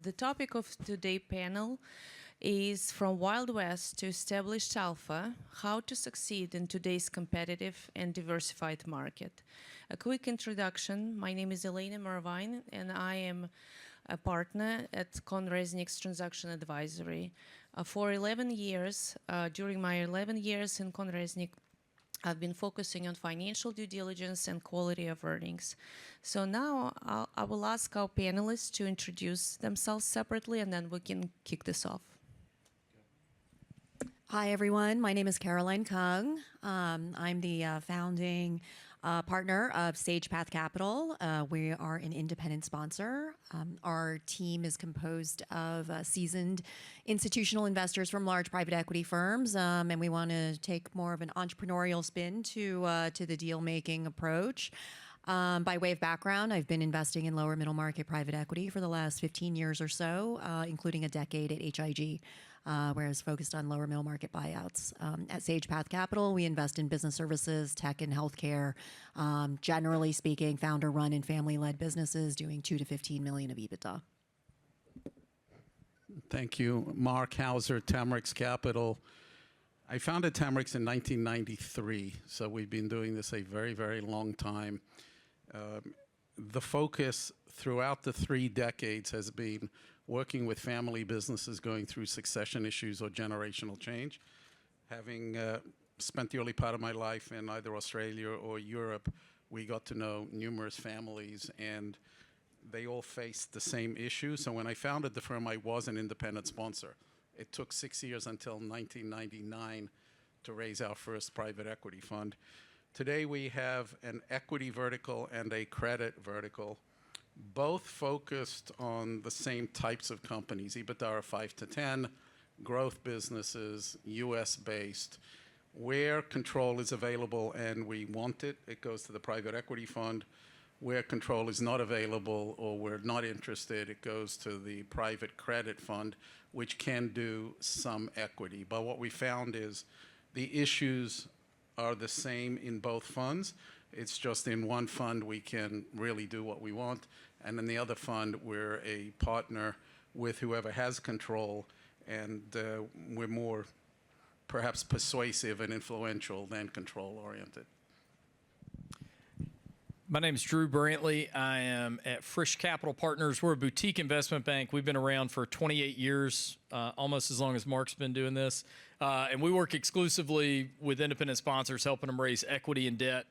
The topic of today's panel is From Wild West to Established Alpha, How to Succeed in Today's Competitive and Diversified Market. A quick introduction. My name is Elena Mervine, and I am a partner at CohnReznick's Transaction Advisory. For 11 years, during my 11 years in CohnReznick, I've been focusing on financial due diligence and quality of earnings. So now I will ask our panelists to introduce themselves separately, and then we can kick this off. Hi, everyone. My name is Caroline Kung. I'm the founding partner of SagePath Capital. We are an independent sponsor. Our team is composed of seasoned institutional investors from large private equity firms, and we want to take more of an entrepreneurial spin to the deal-making approach. By way of background, I've been investing in lower middle market private equity for the last 15 years or so, including a decade at HIG, where I was focused on lower middle market buyouts. At SagePath Capital, we invest in business services, tech, and healthcare. Generally speaking, founder-run and family-led businesses doing 2 to 15 million of EBITDA. Thank you. Mark Hauser, Tamarix Capital. I founded Tamarix in 1993, so we've been doing this a very, very long time. The focus throughout the 3 decades has been working with family businesses going through succession issues or generational change. Having spent the early part of my life in either Australia or Europe, we got to know numerous families, and they all faced the same issue. So when I founded the firm, I was an independent sponsor. It took 6 years until 1999 to raise our first private equity fund. Today we have an equity vertical and a credit vertical, both focused on the same types of companies, EBITDA 5 to 10, growth businesses, US-based. Where control is available and we want it, it goes to the private equity fund. Where control is not available or we're not interested, it goes to the private credit fund, which can do some equity. But what we found is the issues are the same in both funds. It's just in one fund we can really do what we want, and in the other fund we're a partner with whoever has control, and we're more perhaps persuasive and influential than control-oriented. My name is Drew Brantley. I am at Frisch Capital Partners. We're a boutique investment bank. We've been around for 28 years, almost as long as Mark's been doing this. And we work exclusively with independent sponsors, helping them raise equity and debt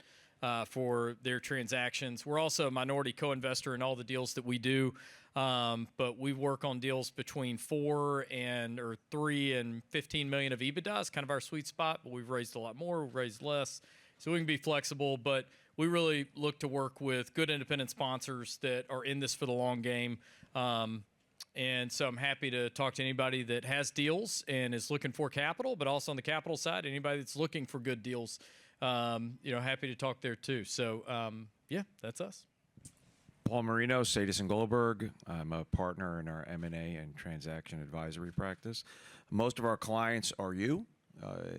for their transactions. We're also a minority co-investor in all the deals that we do, but we work on deals between 3 and 15 million of EBITDA. It's kind of our sweet spot, but we've raised a lot more, we've raised less. So we can be flexible, but we really look to work with good independent sponsors that are in this for the long game. And so I'm happy to talk to anybody that has deals and is looking for capital, but also on the capital side, anybody that's looking for good deals, happy to talk there too. So yeah, that's us. Paul Marino, Sadis Goldberg. I'm a partner in our M&A and transaction advisory practice. Most of our clients are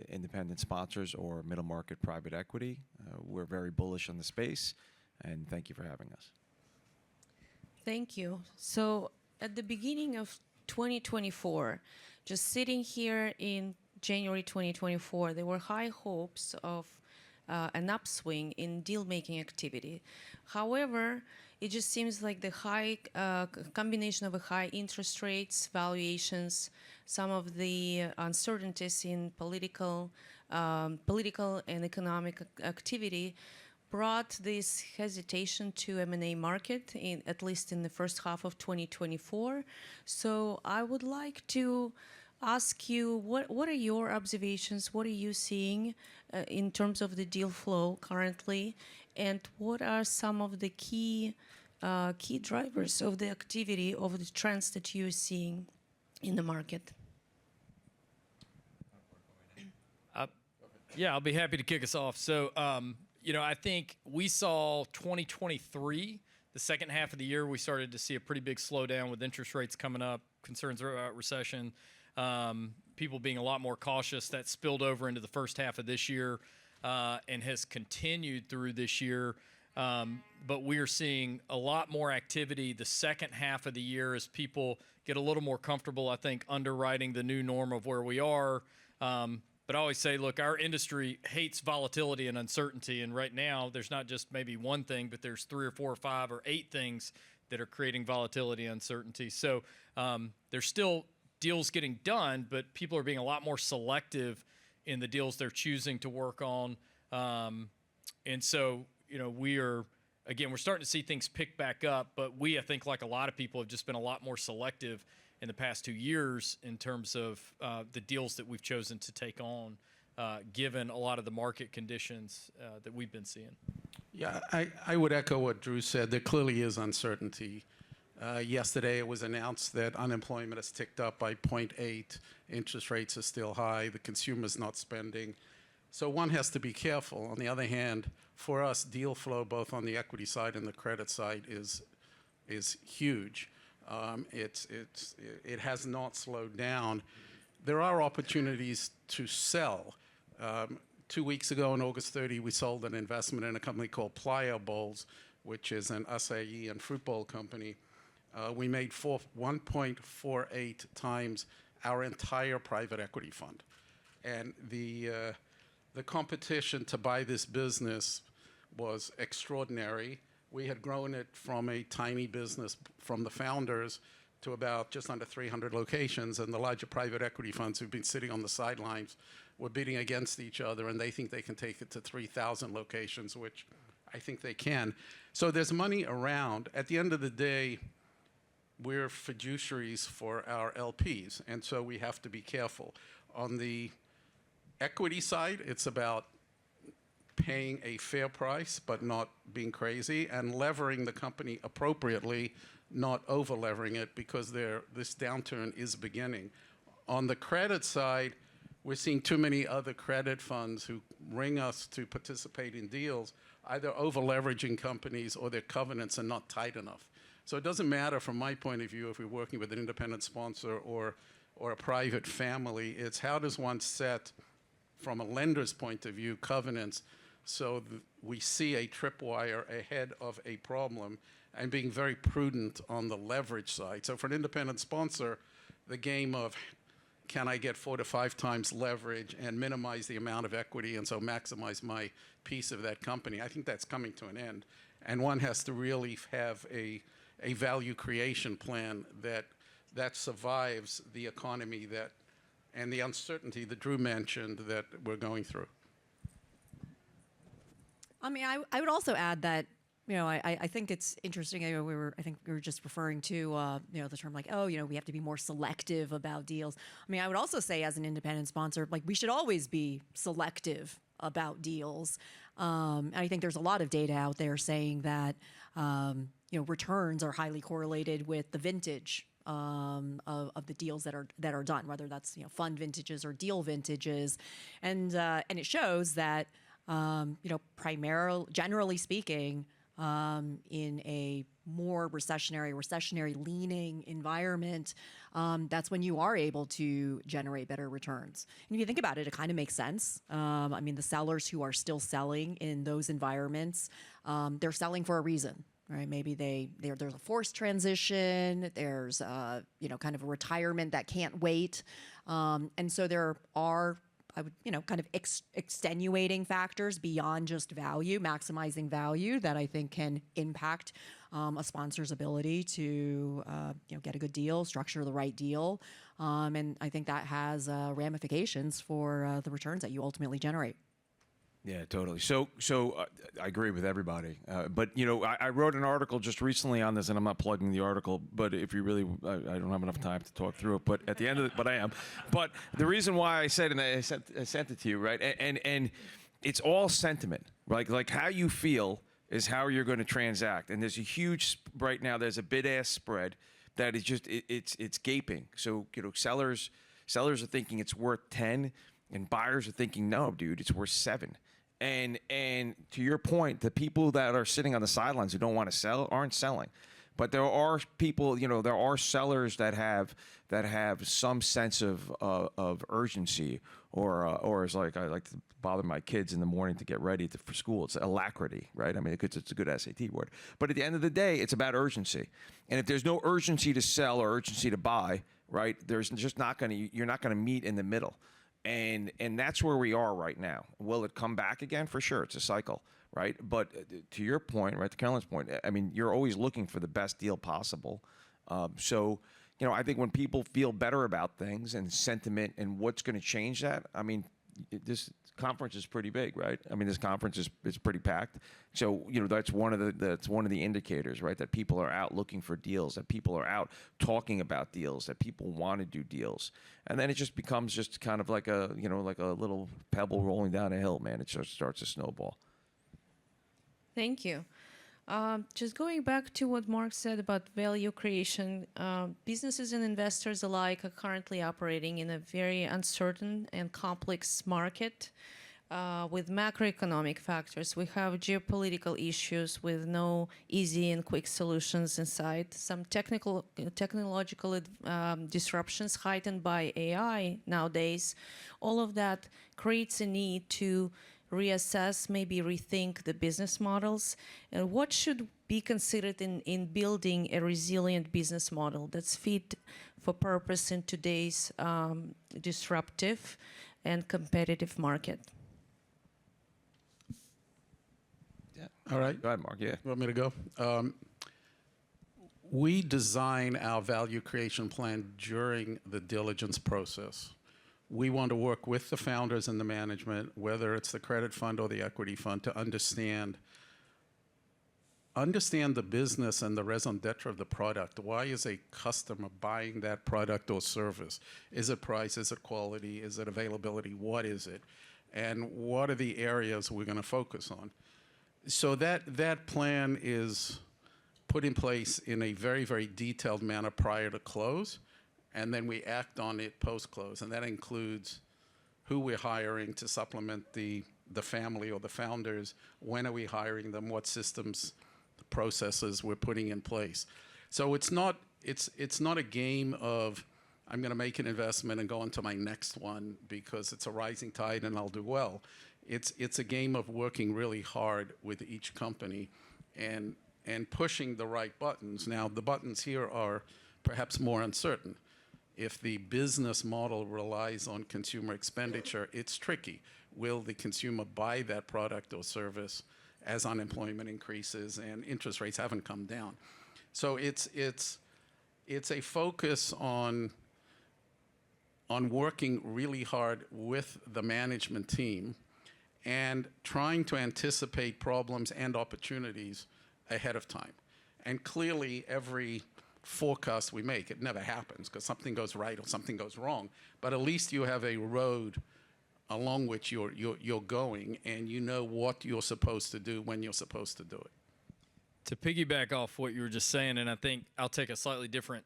independent sponsors or middle market private equity. We're very bullish on the space, and thank you for having us. Thank you. So at the beginning of 2024, just sitting here in January 2024, there were high hopes of an upswing in deal-making activity. However, it just seems like the high combination of the high interest rates, valuations, some of the uncertainties in political and economic activity brought this hesitation to M&A market, at least in the first half of 2024. So I would like to ask you, what are your observations? What are you seeing in terms of the deal flow currently? And what are some of the key drivers of the activity, of the trends that you're seeing in the market? Yeah, I'll be happy to kick us off. So, I think we saw 2023, the second half of the year, we started to see a pretty big slowdown with interest rates coming up, concerns about recession, people being a lot more cautious. That spilled over into the first half of this year and has continued through this year. But we are seeing a lot more activity the second half of the year as people get a little more comfortable, I think, underwriting the new norm of where we are. But I always say, look, our industry hates volatility and uncertainty. And right now, there's not just maybe one thing, but there's 3 or 4 or 5 or 8 things that are creating volatility and uncertainty. So there's still deals getting done, but people are being a lot more selective in the deals they're choosing to work on. And so, we're starting to see things pick back up, but I think, like a lot of people, have just been a lot more selective in the past 2 years in terms of the deals that we've chosen to take on, given a lot of the market conditions that we've been seeing. Yeah, I would echo what Drew said. There clearly is uncertainty. Yesterday, it was announced that unemployment has ticked up by 0.8. Interest rates are still high. The consumer's not spending. So one has to be careful. On the other hand, for us, deal flow, both on the equity side and the credit side, is huge. It has not slowed down. There are opportunities to sell. 2 weeks ago, on August 30, we sold an investment in a company called Playa Bowls, which is an acai and fruit bowl company. We made 1.48 times our entire private equity fund. And the competition to buy this business was extraordinary. We had grown it from a tiny business from the founders to about just under 300 locations, and the larger private equity funds who've been sitting on the sidelines were bidding against each other, and they think they can take it to 3,000 locations, which I think they can. So there's money around. At the end of the day, we're fiduciaries for our LPs, and so we have to be careful. On the equity side, it's about paying a fair price but not being crazy, and levering the company appropriately, not over-levering it, because this downturn is beginning. On the credit side, we're seeing too many other credit funds who ring us to participate in deals, either over-leveraging companies or their covenants are not tight enough. So it doesn't matter from my point of view if we're working with an independent sponsor or a private family. It's how does one set, from a lender's point of view, covenants so we see a tripwire ahead of a problem, and being very prudent on the leverage side. So for an independent sponsor, the game of can I get 4 to 5 times leverage and minimize the amount of equity and so maximize my piece of that company, I think that's coming to an end. And one has to really have a value creation plan that survives the economy and the uncertainty that Drew mentioned that we're going through. I mean, I would also add that, I think it's interesting. I think we were just referring to, the term like, we have to be more selective about deals. I mean, I would also say as an independent sponsor, like we should always be selective about deals. And I think there's a lot of data out there saying that, returns are highly correlated with the vintage of the deals that are done, whether that's fund vintages or deal vintages, and it shows that generally speaking, in a more recessionary leaning environment, that's when you are able to generate better returns. And if you think about it, it kind of makes sense. I mean, the sellers who are still selling in those environments, they're selling for a reason. Right? Maybe there's a forced transition. There's kind of a retirement that can't wait, and so there are kind of extenuating factors beyond just value, maximizing value, that I think can impact a sponsor's ability to get a good deal, structure the right deal, and I think that has ramifications for the returns that you ultimately generate. Yeah, totally. So I agree with everybody. But, I wrote an article just recently on this, and I'm not plugging the article, but if you really, I don't have enough time to talk through it, but at the end of it, but I am. But the reason why I said, and I sent it to you, right? And it's all sentiment, right? Like how you feel is how you're going to transact. And there's a huge, right now, there's a bid-ask spread that is just, it's gaping. So, sellers are thinking it's worth 10, and buyers are thinking, no, dude, it's worth 7. And to your point, the people that are sitting on the sidelines who don't want to sell aren't selling. But there are people, there are sellers that have some sense of urgency, or it's like, I like to bother my kids in the morning to get ready for school. It's alacrity, right? I mean, it's a good SAT word. But at the end of the day, it's about urgency. And if there's no urgency to sell or urgency to buy, right, there's just you're not gonna meet in the middle. And that's where we are right now. Will it come back again? For sure, it's a cycle, right? But to your point, right, to Caroline's point, I mean, you're always looking for the best deal possible. So, I think when people feel better about things and sentiment and what's going to change that, I mean, this conference is pretty big, right? I mean, this conference is pretty packed. So, that's one of the indicators, right? That people are out looking for deals, that people are out talking about deals, that people want to do deals. And then it just becomes just kind of like a little pebble rolling down a hill, man. It just starts to snowball. Thank you. Just going back to what Mark said about value creation, businesses and investors alike are currently operating in a very uncertain and complex market with macroeconomic factors. We have geopolitical issues with no easy and quick solutions in sight. Some technological disruptions heightened by AI nowadays. All of that creates a need to reassess, maybe rethink the business models. And what should be considered in building a resilient business model that's fit for purpose in today's disruptive and competitive market? Yeah. All right. Go ahead, Mark. Yeah. You want me to go? We design our value creation plan during the diligence process. We want to work with the founders and the management, whether it's the credit fund or the equity fund, to understand the business and the raison d'etre of the product. Why is a customer buying that product or service? Is it price? Is it quality? Is it availability? What is it? And what are the areas we're going to focus on? So that plan is put in place in a very, very detailed manner prior to close. And then we act on it post-close, and that includes who we're hiring to supplement the family or the founders, when are we hiring them, what systems, processes we're putting in place. So it's not a game of I'm going to make an investment and go on to my next one because it's a rising tide and I'll do well. It's a game of working really hard with each company and pushing the right buttons. Now, the buttons here are perhaps more uncertain. If the business model relies on consumer expenditure, it's tricky. Will the consumer buy that product or service as unemployment increases and interest rates haven't come down? So it's a focus on working really hard with the management team and trying to anticipate problems and opportunities ahead of time. And clearly, every forecast we make, it never happens because something goes right or something goes wrong, but at least you have a road along which you're going, and you know what you're supposed to do when you're supposed to do it. To piggyback off what you were just saying, and I think I'll take a slightly different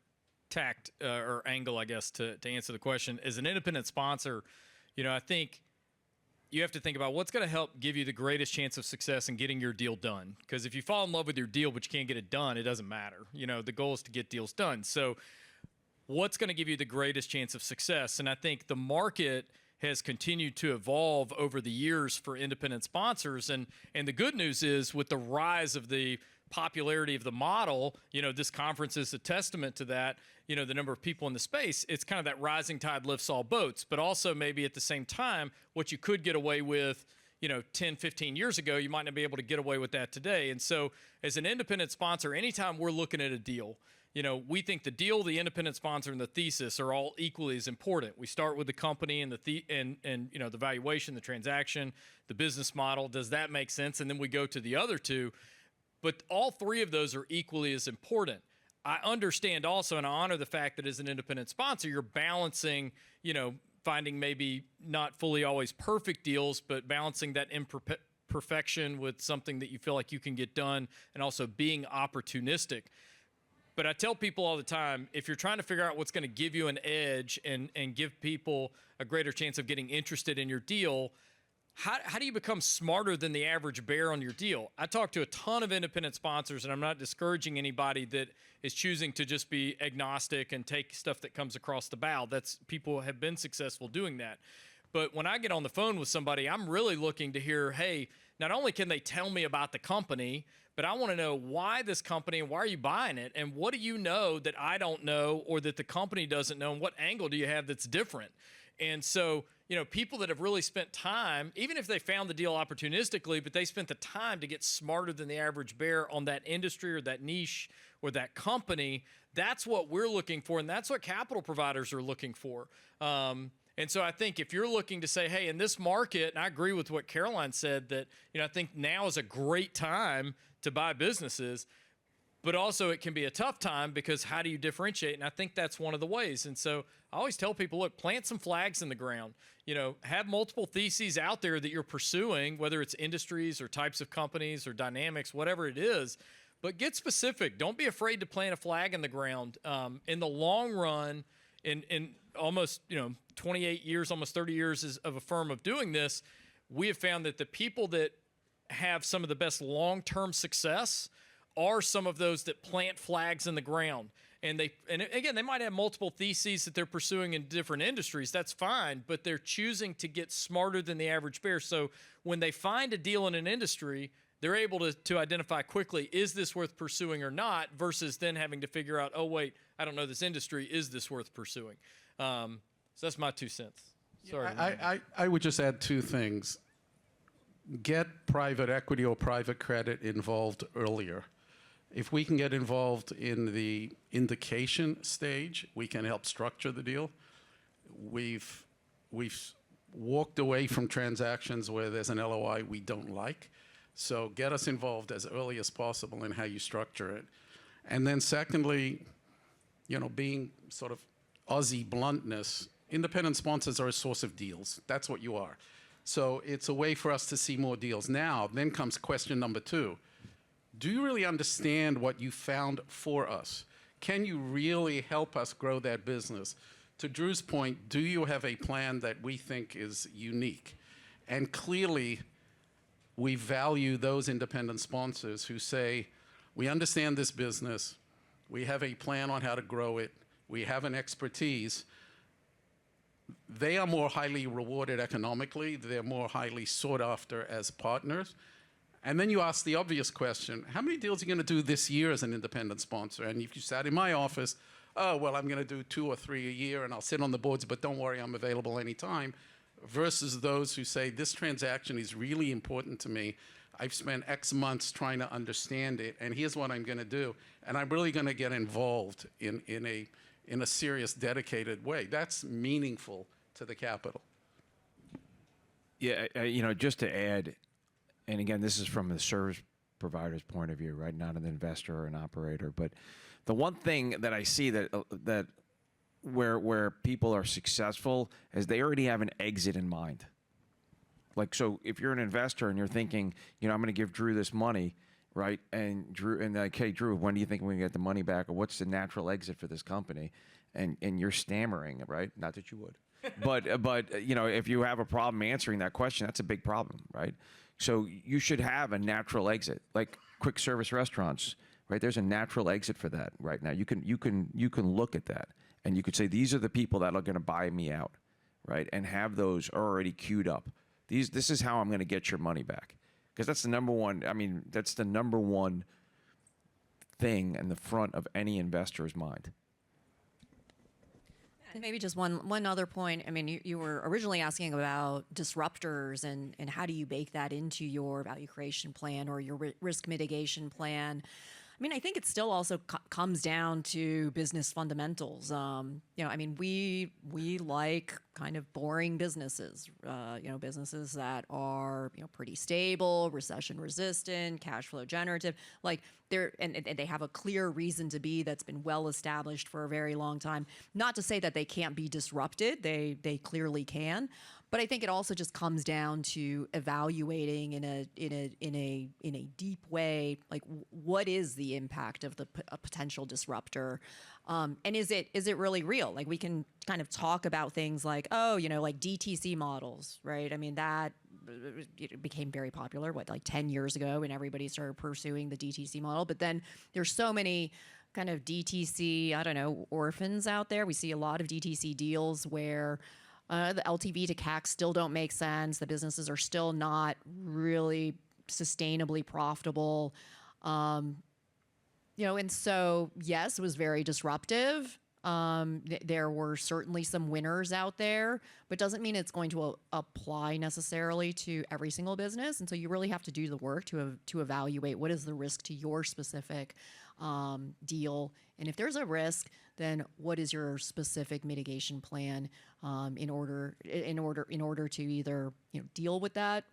tact or angle, I guess, to answer the question. As an independent sponsor, I think you have to think about what's going to help give you the greatest chance of success in getting your deal done. Because if you fall in love with your deal but you can't get it done, it doesn't matter. The goal is to get deals done. So what's going to give you the greatest chance of success? And I think the market has continued to evolve over the years for independent sponsors. And the good news is, with the rise of the popularity of the model, this conference is a testament to that, the number of people in the space. It's kind of that rising tide lifts all boats, but also maybe at the same time, what you could get away with, 10, 15 years ago, you might not be able to get away with that today. And so as an independent sponsor, anytime we're looking at a deal, we think the deal, the independent sponsor, and the thesis are all equally as important. We start with the company and the valuation, the transaction, the business model. Does that make sense? And then we go to the other two. But all three of those are equally as important. I understand also, and I honor the fact that as an independent sponsor, you're balancing, finding maybe not fully always perfect deals, but balancing that imperfection with something that you feel like you can get done, and also being opportunistic. But I tell people all the time, if you're trying to figure out what's going to give you an edge and give people a greater chance of getting interested in your deal, how do you become smarter than the average bear on your deal? I talk to a ton of independent sponsors, and I'm not discouraging anybody that is choosing to just be agnostic and take stuff that comes across the bow. People have been successful doing that. But when I get on the phone with somebody, I'm really looking to hear, hey, not only can they tell me about the company, but I want to know why this company and why are you buying it? And what do you know that I don't know or that the company doesn't know? And what angle do you have that's different? And so, people that have really spent time, even if they found the deal opportunistically, but they spent the time to get smarter than the average bear on that industry or that niche or that company, that's what we're looking for. And that's what capital providers are looking for. And so I think if you're looking to say, hey, in this market, and I agree with what Caroline said, that, I think now is a great time to buy businesses, but also it can be a tough time because how do you differentiate? And I think that's one of the ways. And so I always tell people, look, plant some flags in the ground, have multiple theses out there that you're pursuing, whether it's industries or types of companies or dynamics, whatever it is, but get specific. Don't be afraid to plant a flag in the ground. In the long run, in almost 28 years, almost 30 years of a firm of doing this, we have found that the people that have some of the best long-term success are some of those that plant flags in the ground. And again, they might have multiple theses that they're pursuing in different industries. That's fine, but they're choosing to get smarter than the average bear. So when they find a deal in an industry, they're able to identify quickly, is this worth pursuing or not, versus then having to figure out, oh, wait, I don't know this industry. Is this worth pursuing? So that's my 2 cents. Sorry. I would just add two things. Get private equity or private credit involved earlier. If we can get involved in the indication stage, we can help structure the deal. We've walked away from transactions where there's an LOI we don't like. So get us involved as early as possible in how you structure it. And then secondly, being sort of Aussie bluntness, independent sponsors are a source of deals. That's what you are. So it's a way for us to see more deals. Now, then comes question number 2. Do you really understand what you found for us? Can you really help us grow that business? To Drew's point, do you have a plan that we think is unique? And clearly, we value those independent sponsors who say, we understand this business, we have a plan on how to grow it, we have an expertise. They are more highly rewarded economically, they're more highly sought after as partners. And then you ask the obvious question, how many deals are you going to do this year as an independent sponsor? And if you sat in my office, oh, well, I'm going to do 2 or 3 a year and I'll sit on the boards, but don't worry, I'm available anytime. Versus those who say, this transaction is really important to me. I've spent X months trying to understand it, and here's what I'm going to do. And I'm really going to get involved in a serious, dedicated way. That's meaningful to the capital. Yeah, just to add, and again, this is from the service provider's point of view, right? Not an investor or an operator. But the one thing that I see that where people are successful is they already have an exit in mind. Like, so if you're an investor and you're thinking, I'm going to give Drew this money, right? And hey, Drew, when do you think we're going to get the money back? Or what's the natural exit for this company? And you're stammering, right? Not that you would. But if you have a problem answering that question, that's a big problem, right? So you should have a natural exit, like quick service restaurants, right? There's a natural exit for that right now. You can look at that and you could say, these are the people that are going to buy me out, right? And have those already queued up. This is how I'm going to get your money back. Because that's the number one, that's the number one thing in the front of any investor's mind. And maybe just one other point. You were originally asking about disruptors and how do you bake that into your value creation plan or your risk mitigation plan. I think it still also comes down to business fundamentals. We like kind of boring businesses, businesses that are, pretty stable, recession resistant, cash flow generative, like and they have a clear reason to be that's been well established for a very long time. Not to say that they can't be disrupted, they clearly can. But I think it also just comes down to evaluating in a deep way, like what is the impact of a potential disruptor, and is it really real? Like we can kind of talk about things like like DTC models, right? That it became very popular, like 10 years ago, and everybody started pursuing the DTC model. But then there's so many kind of DTC, I don't know, orphans out there. We see a lot of DTC deals where the LTV to CAC still don't make sense. The businesses are still not really sustainably profitable. And so, yes, it was very disruptive. There were certainly some winners out there, but doesn't mean it's going to apply necessarily to every single business. And so you really have to do the work to evaluate what is the risk to your specific deal. And if there's a risk, then what is your specific mitigation plan in order to either deal with that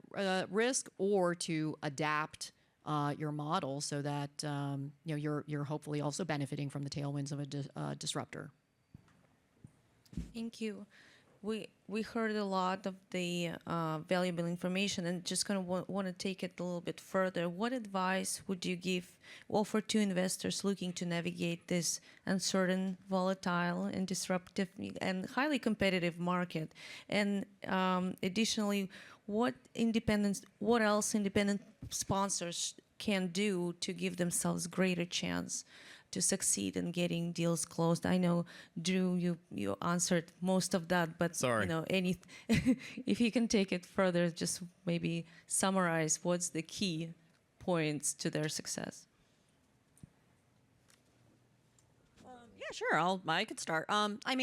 risk or to adapt your model so that you're hopefully also benefiting from the tailwinds of a disruptor. Thank you. We heard a lot of the valuable information, and just kind of want to take it a little bit further. What advice would you offer to investors looking to navigate this uncertain, volatile, and disruptive and highly competitive market? And additionally, what else independent sponsors can do to give themselves greater chance to succeed in getting deals closed? I know, Drew, you answered most of that, but Sorry. If you can take it further, just maybe summarize what's the key points to their success. Yeah, sure. I could start. I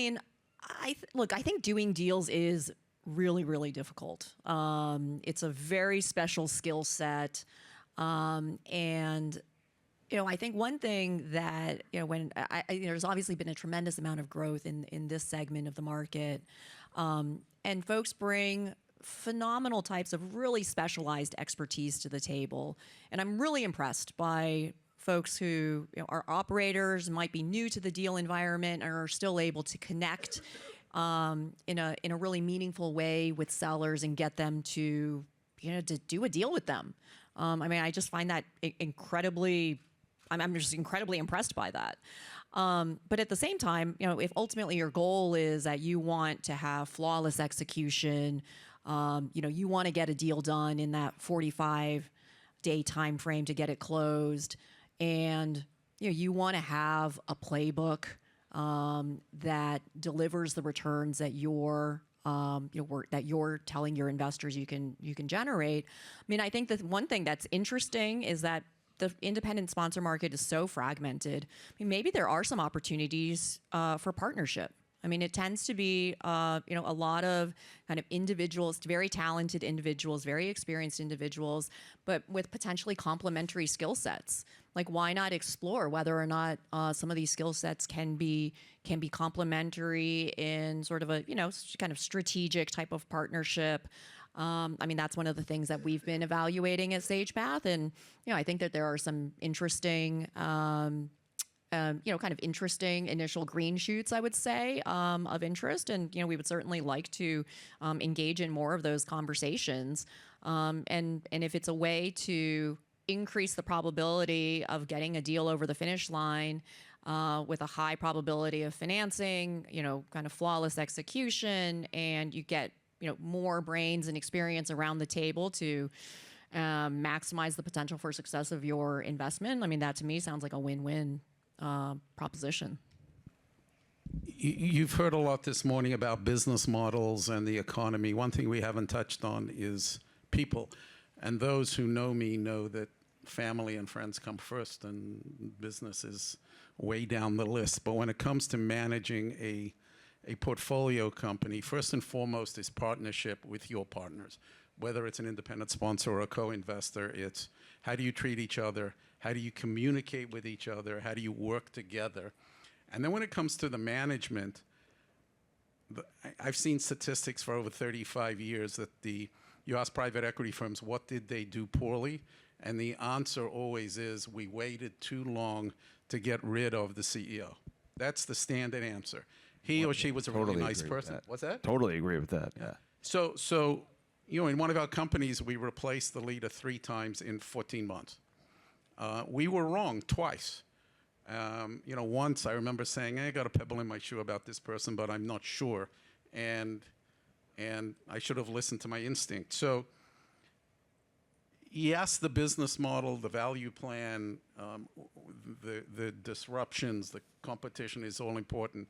think doing deals is really, really difficult. It's a very special skill set, and I think one thing that when there's obviously been a tremendous amount of growth in this segment of the market, and folks bring phenomenal types of really specialized expertise to the table, and I'm really impressed by folks who are operators, might be new to the deal environment, and are still able to connect in a really meaningful way with sellers and get them to do a deal with them. I just find that incredibly. I'm just incredibly impressed by that. But at the same time, if ultimately your goal is that you want to have flawless execution, you want to get a deal done in that 45-day time frame to get it closed, and you want to have a playbook that delivers the returns that you're telling your investors you can generate. I think that one thing that's interesting is that the independent sponsor market is so fragmented. Maybe there are some opportunities for partnership. It tends to be a lot of kind of individuals, very talented individuals, very experienced individuals, but with potentially complementary skill sets. Like, why not explore whether or not some of these skill sets can be complementary in sort of a kind of strategic type of partnership. That's one of the things that we've been evaluating at SagePath, and I think that there are some interesting, kind of interesting initial green shoots, I would say, of interest, and we would certainly like to engage in more of those conversations, and if it's a way to increase the probability of getting a deal over the finish line with a high probability of financing, kind of flawless execution, and you get more brains and experience around the table to maximize the potential for success of your investment. That to me sounds like a win-win proposition. You've heard a lot this morning about business models and the economy. One thing we haven't touched on is people. And those who know me know that family and friends come first, and business is way down the list. But when it comes to managing a portfolio company, first and foremost is partnership with your partners. Whether it's an independent sponsor or a co-investor, it's how do you treat each other? How do you communicate with each other? How do you work together? And then when it comes to the management, I've seen statistics for over 35 years that you ask private equity firms, what did they do poorly? And the answer always is, we waited too long to get rid of the CEO. That's the standard answer. He or she was a really nice person. What's that? Totally agree with that. Yeah. So in one of our companies, we replaced the leader 3 times in 14 months. We were wrong twice. Once I remember saying, I got a pebble in my shoe about this person, but I'm not sure. And I should have listened to my instinct. So yes, the business model, the value plan, the disruptions, the competition is all important.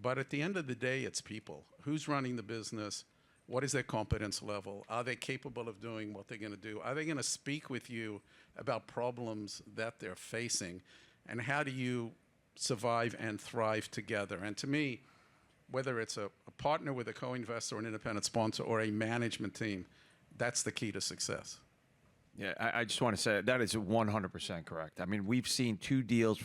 But at the end of the day, it's people. Who's running the business? What is their competence level? Are they capable of doing what they're going to do? Are they going to speak with you about problems that they're facing? And how do you survive and thrive together? And to me, whether it's a partner with a co-investor, an independent sponsor, or a management team, that's the key to success. Yeah, I just want to say that is 100% correct. I mean, we've seen two deals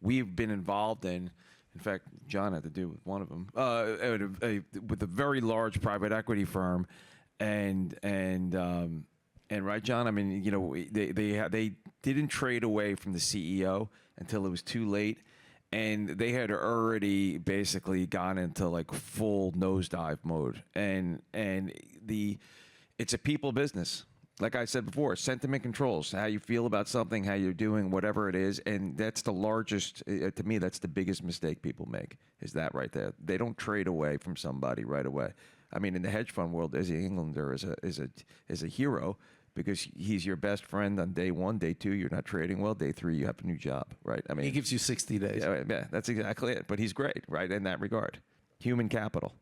we've been involved in. In fact, John had to do with one of them with a very large private equity firm, and right, John. I mean, you know, they didn't trade away from the CEO until it was too late, and they had already basically gone into like full nosedive mode, and it's a people business. Like I said before, sentiment controls how you feel about something, how you're doing, whatever it is. And that's the largest, to me, that's the biggest mistake people make, is that right there. They don't trade away from somebody right away. I mean, in the hedge fund world, Izzy Englander is a hero because he's your best friend on day one. Day two, you're not trading well. Day three, you have a new job, right? I mean, He gives you 60 days. yeah, that's exactly it. But he's great, right, in that regard. Human capital.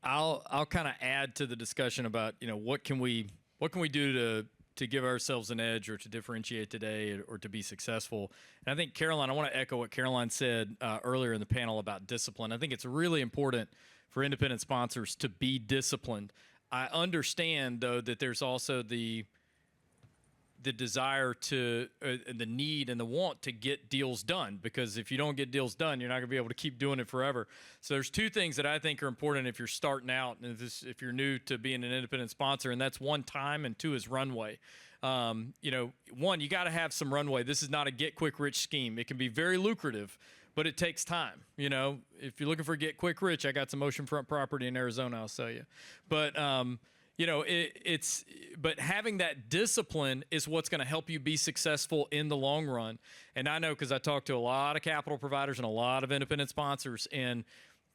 I'll kind of add to the discussion about, you know, what can we do to give ourselves an edge or to differentiate today or to be successful. And I think Caroline, I want to echo what Caroline said earlier in the panel about discipline. I think it's really important for independent sponsors to be disciplined. I understand though that there's also the desire to the need and the want to get deals done, because if you don't get deals done, you're not going to be able to keep doing it forever. So there's two things that I think are important if you're starting out and if you're new to being an independent sponsor, and that's one, time, and two is runway. You know, one, you got to have some runway. This is not a get quick rich scheme. It can be very lucrative, but it takes time. You know, if you're looking for get quick rich, I got some oceanfront property in Arizona I'll sell you. But you know, but having that discipline is what's going to help you be successful in the long run. And I know, because I talk to a lot of capital providers and a lot of independent sponsors, and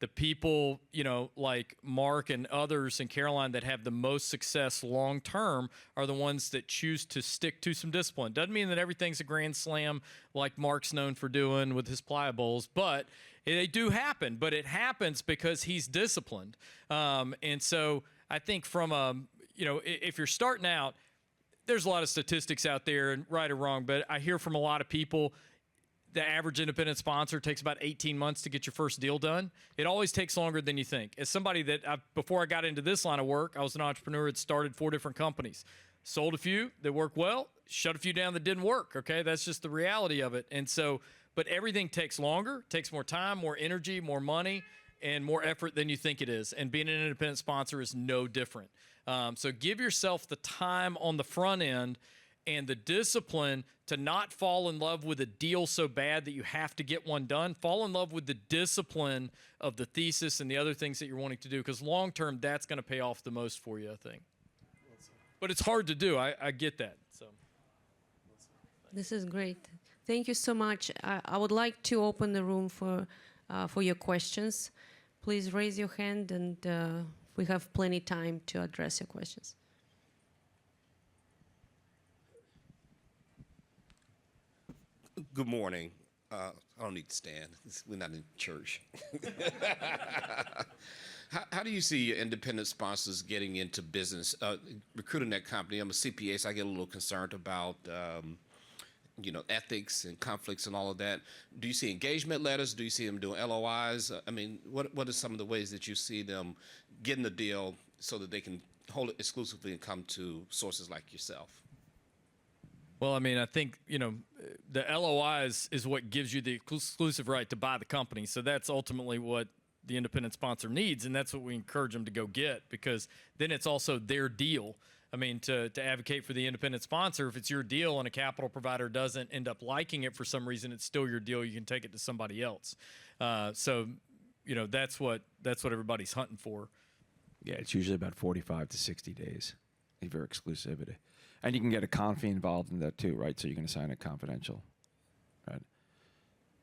the people, you know, like Mark and others and Caroline that have the most success long term are the ones that choose to stick to some discipline. Doesn't mean that everything's a grand slam like Mark's known for doing with his playa bowls, but they do happen. But it happens because he's disciplined. And so I think from you know, if you're starting out, there's a lot of statistics out there, and right or wrong, but I hear from a lot of people, the average independent sponsor takes about 18 months to get your first deal done. It always takes longer than you think. As somebody that, before I got into this line of work, I was an entrepreneur that started 4 different companies. Sold a few that worked well, shut a few down that didn't work, okay? That's just the reality of it. And so, but everything takes longer, takes more time, more energy, more money, and more effort than you think it is. And being an independent sponsor is no different. So give yourself the time on the front end and the discipline to not fall in love with a deal so bad that you have to get one done. Fall in love with the discipline of the thesis and the other things that you're wanting to do, because long term, that's going to pay off the most for you, I think. But it's hard to do. I get that. So This is great. Thank you so much. I would like to open the room for your questions. Please raise your hand, and we have plenty of time to address your questions. Good morning. I don't need to stand. We're not in church. How do you see independent sponsors getting into business, recruiting that company? I'm a CPA, so I get a little concerned about you know, ethics and conflicts and all of that. Do you see engagement letters? Do you see them doing LOIs? I mean, what are some of the ways that you see them getting the deal so that they can hold it exclusively and come to sources like yourself? well, I mean, I think, you know, the LOI is what gives you the exclusive right to buy the company. So that's ultimately what the independent sponsor needs, and that's what we encourage them to go get, because then it's also their deal. I mean, to advocate for the independent sponsor, if it's your deal and a capital provider doesn't end up liking it for some reason, it's still your deal. You can take it to somebody else. So, you know, that's what everybody's hunting for. Yeah, it's usually about 45 to 60 days for exclusivity. And you can get a confi involved in that too, right? So you can assign it confidential, right?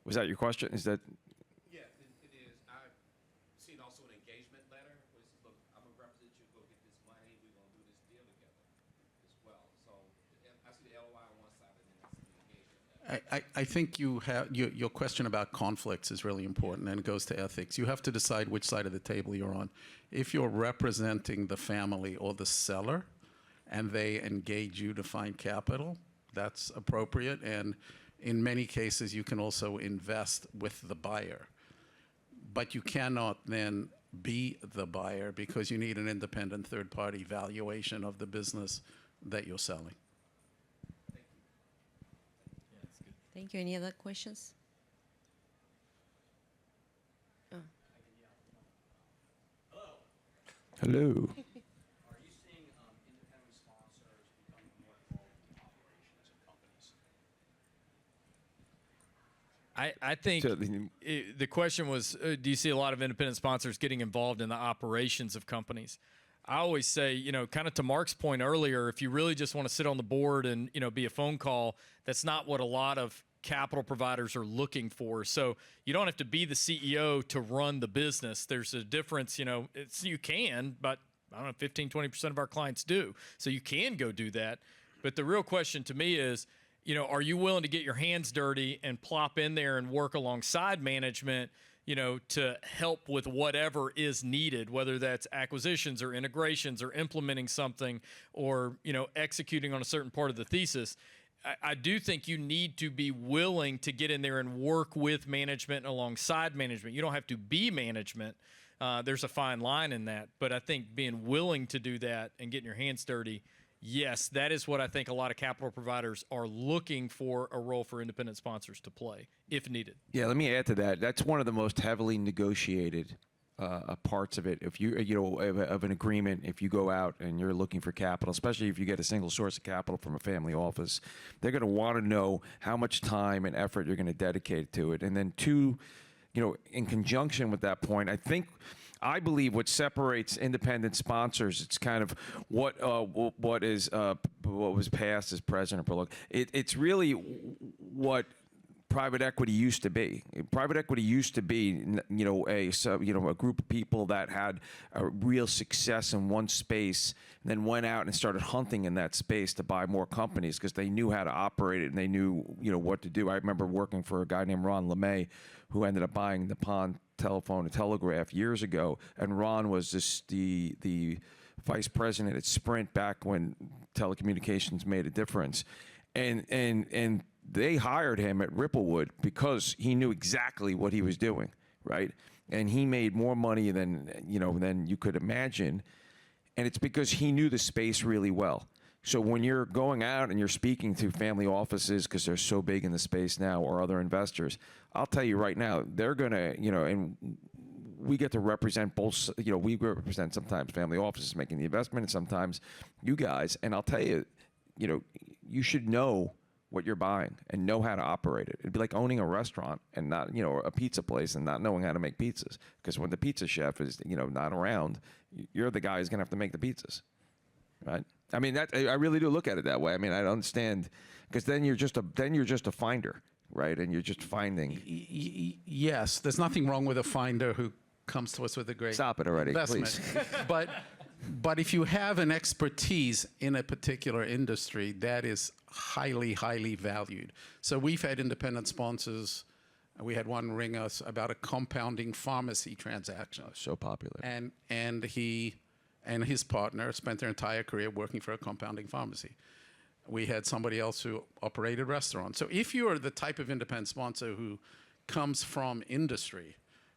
Was that your question? Is that? Yeah, it is. I've seen also an engagement letter, which is, look, I'm going to represent you, go get this money, we're going to do this deal together. I think your question about conflicts is really important, and it goes to ethics. You have to decide which side of the table you're on. If you're representing the family or the seller, and they engage you to find capital, that's appropriate. And in many cases, you can also invest with the buyer. But you cannot then be the buyer because you need an independent third-party valuation of the business that you're selling. Thank you. Any other questions? Hello. Are you seeing independent sponsors becoming more involved in the operations of companies? I think So the question was, do you see a lot of independent sponsors getting involved in the operations of companies? I always say, kind of to Mark's point earlier, if you really just want to sit on the board and, be a phone call, that's not what a lot of capital providers are looking for. So you don't have to be the CEO to run the business. There's a difference, you can, but I don't know, 15, 20% of our clients do. So you can go do that. But the real question to me is, are you willing to get your hands dirty and plop in there and work alongside management, to help with whatever is needed, whether that's acquisitions or integrations or implementing something or, executing on a certain part of the thesis? I do think you need to be willing to get in there and work with management and alongside management. You don't have to be management. There's a fine line in that. But I think being willing to do that and getting your hands dirty, yes, that is what I think a lot of capital providers are looking for a role for independent sponsors to play, if needed. Yeah, let me add to that. That's one of the most heavily negotiated parts of it. If of an agreement, if you go out and you're looking for capital, especially if you get a single source of capital from a family office, they're going to want to know how much time and effort you're going to dedicate to it. And then two, in conjunction with that point, I believe what separates independent sponsors, it's kind of what was passed as President Bullock. It's really what private equity used to be. Private equity used to be, a group of people that had a real success in one space, and then went out and started hunting in that space to buy more companies because they knew how to operate it and they knew, what to do. I remember working for a guy named Ron LeMay, who ended up buying the Pond Telephone and Telegraph years ago, and Ron was the vice president at Sprint back when telecommunications made a difference, and they hired him at Ripplewood because he knew exactly what he was doing, right? And he made more money than you could imagine, and it's because he knew the space really well. So when you're going out and you're speaking to family offices, because they're so big in the space now, or other investors, I'll tell you right now, they're going to, and we get to represent both, we represent sometimes family offices making the investment and sometimes you guys. And I'll tell you, you should know what you're buying and know how to operate it. It'd be like owning a restaurant and not, a pizza place and not knowing how to make pizzas. Because when the pizza chef is, not around, you're the guy who's going to have to make the pizzas, right? I mean, I really do look at it that way. I mean, I don't understand, because then you're just a finder, right? And you're just finding. Yes, there's nothing wrong with a finder who comes to us with a great Stop it already, investment. please. But if you have an expertise in a particular industry, that is highly, highly valued. So we've had independent sponsors. We had one ring us about a compounding pharmacy transaction. So popular. And he and his partner spent their entire career working for a compounding pharmacy. We had somebody else who operated restaurants. So if you are the type of independent sponsor who comes from industry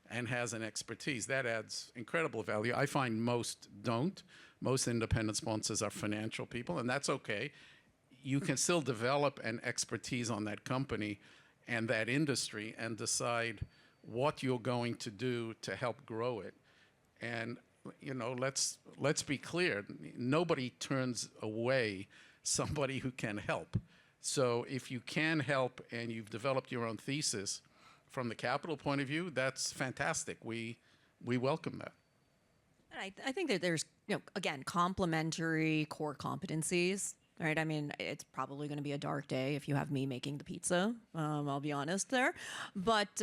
and has an expertise, that adds incredible value. I find most don't. Most independent sponsors are financial people, and that's okay. You can still develop an expertise on that company and that industry and decide what you're going to do to help grow it. And let's be clear, nobody turns away somebody who can help. So if you can help and you've developed your own thesis from the capital point of view, that's fantastic. We welcome that. And I think that there's, again, complementary core competencies, right? I mean, it's probably going to be a dark day if you have me making the pizza. I'll be honest there. But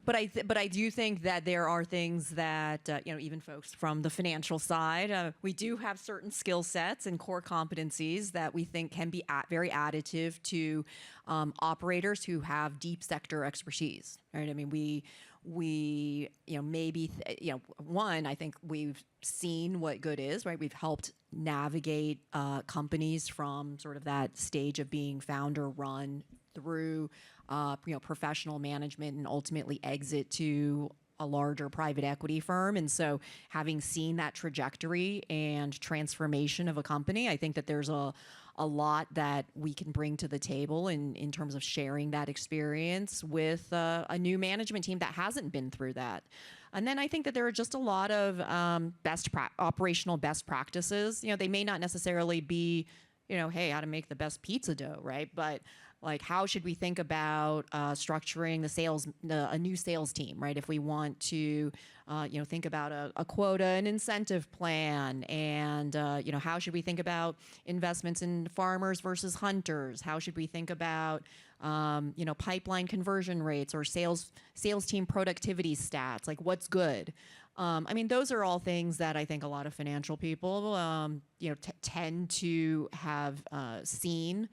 but I do think that there are things that even folks from the financial side, we do have certain skill sets and core competencies that we think can be very additive to operators who have deep sector expertise. Right? I mean, we maybe one, I think we've seen what good is. Right? We've helped navigate companies from sort of that stage of being founder run through professional management and ultimately exit to a larger private equity firm. And so having seen that trajectory and transformation of a company, I think that there's a lot that we can bring to the table in terms of sharing that experience with a new management team that hasn't been through that. And then I think that there are just a lot of operational best practices. They may not necessarily be, hey, how to make the best pizza dough, right? But like, how should we think about structuring a new sales team, right? If we want to, think about a quota and incentive plan, and how should we think about investments in farmers versus hunters? How should we think about, pipeline conversion rates or sales team productivity stats? Like, what's good? I mean, those are all things that I think a lot of financial people, tend to have seen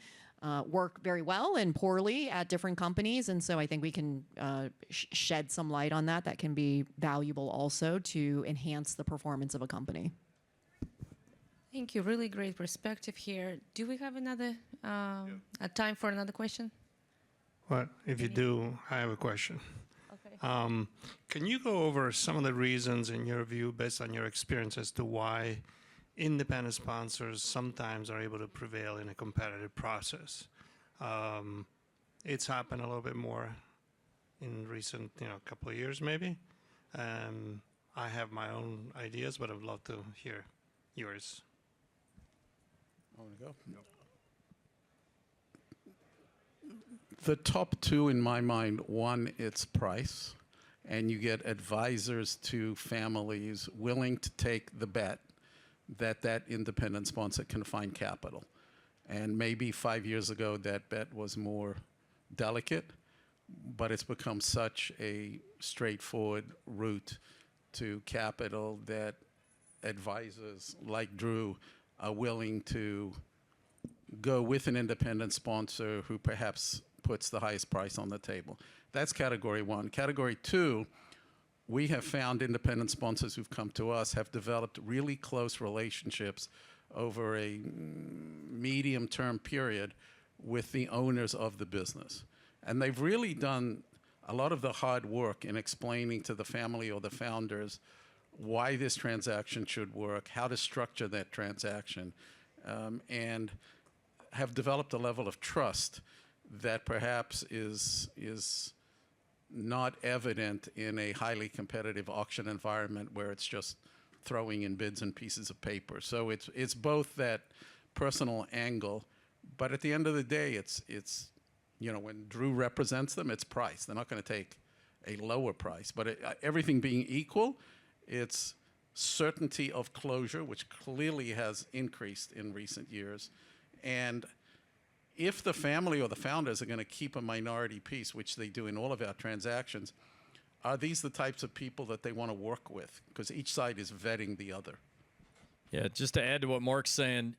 work very well and poorly at different companies. And so I think we can shed some light on that can be valuable also to enhance the performance of a company. Thank you. Really great perspective here. Do we have another time for another question? Well, if you do, I have a question. Okay. Can you go over some of the reasons, in your view, based on your experience, as to why independent sponsors sometimes are able to prevail in a competitive process? It's happened a little bit more in recent, couple of years, maybe. I have my own ideas, but I'd love to hear yours. Want to go? The top two in my mind, one, it's price, and you get advisors to families willing to take the bet that independent sponsor can find capital. And maybe 5 years ago, that bet was more delicate, but it's become such a straightforward route to capital that advisors like Drew are willing to go with an independent sponsor who perhaps puts the highest price on the table. That's category one. Category two, we have found independent sponsors who've come to us have developed really close relationships over a medium-term period with the owners of the business. And they've really done a lot of the hard work in explaining to the family or the founders why this transaction should work, how to structure that transaction, and have developed a level of trust that perhaps is not evident in a highly competitive auction environment where it's just throwing in bids and pieces of paper. So it's both that personal angle, but at the end of the day, it's when Drew represents them, it's price. They're not going to take a lower price, but everything being equal, it's certainty of closure, which clearly has increased in recent years. And if the family or the founders are going to keep a minority piece, which they do in all of our transactions, are these the types of people that they want to work with? Because each side is vetting the other. Yeah, just to add to what Mark's saying,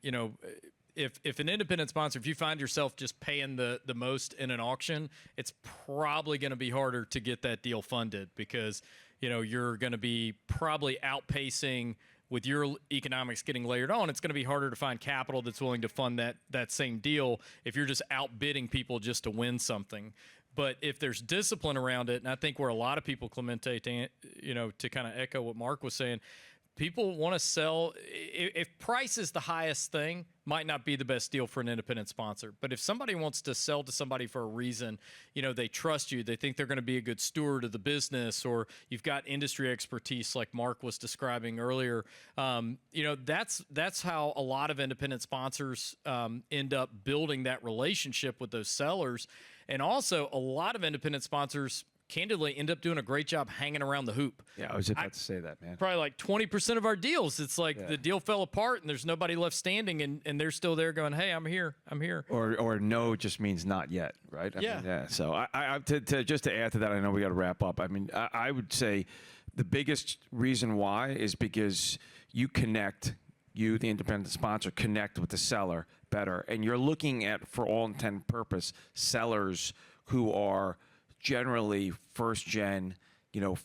if an independent sponsor, if you find yourself just paying the most in an auction, it's probably going to be harder to get that deal funded because, you're going to be probably outpacing with your economics getting layered on. It's going to be harder to find capital that's willing to fund that same deal if you're just outbidding people just to win something. But if there's discipline around it, and I think where a lot of people, Clemente, to kind of echo what Mark was saying, people want to sell. If price is the highest thing, might not be the best deal for an independent sponsor. But if somebody wants to sell to somebody for a reason, they trust you, they think they're going to be a good steward of the business, or you've got industry expertise like Mark was describing earlier, that's how a lot of independent sponsors end up building that relationship with those sellers. And also, a lot of independent sponsors candidly end up doing a great job hanging around the hoop. Yeah, I was about to say that, man. Probably like 20% of our deals, it's like the deal fell apart and there's nobody left standing, and they're still there going, hey, I'm here. Or no just means not yet, right? I Yeah. mean, yeah. So just to add to that, I know we got to wrap up. I mean, I would say the biggest reason why is because you, the independent sponsor, connect with the seller better, and you're looking at, for all intent and purpose, sellers who are generally first gen,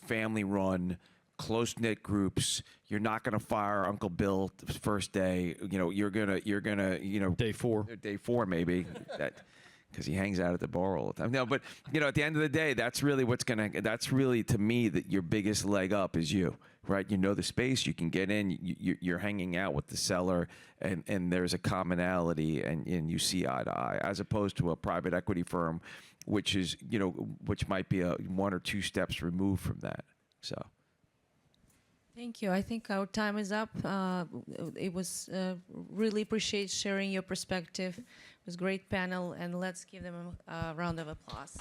family run, close knit groups. You're not going to fire Uncle Bill the first day. You're gonna Day 4. day 4 maybe, because he hangs out at the bar all the time. No, but at the end of the day, that's really to me that your biggest leg up is you, right? You know the space, you can get in, you're hanging out with the seller, and there's a commonality, and you see eye to eye, as opposed to a private equity firm, which is which might be 1 or 2 steps removed from that. So. Thank you. I think our time is up. It was really appreciate sharing your perspective. It was a great panel, and let's give them a round of applause.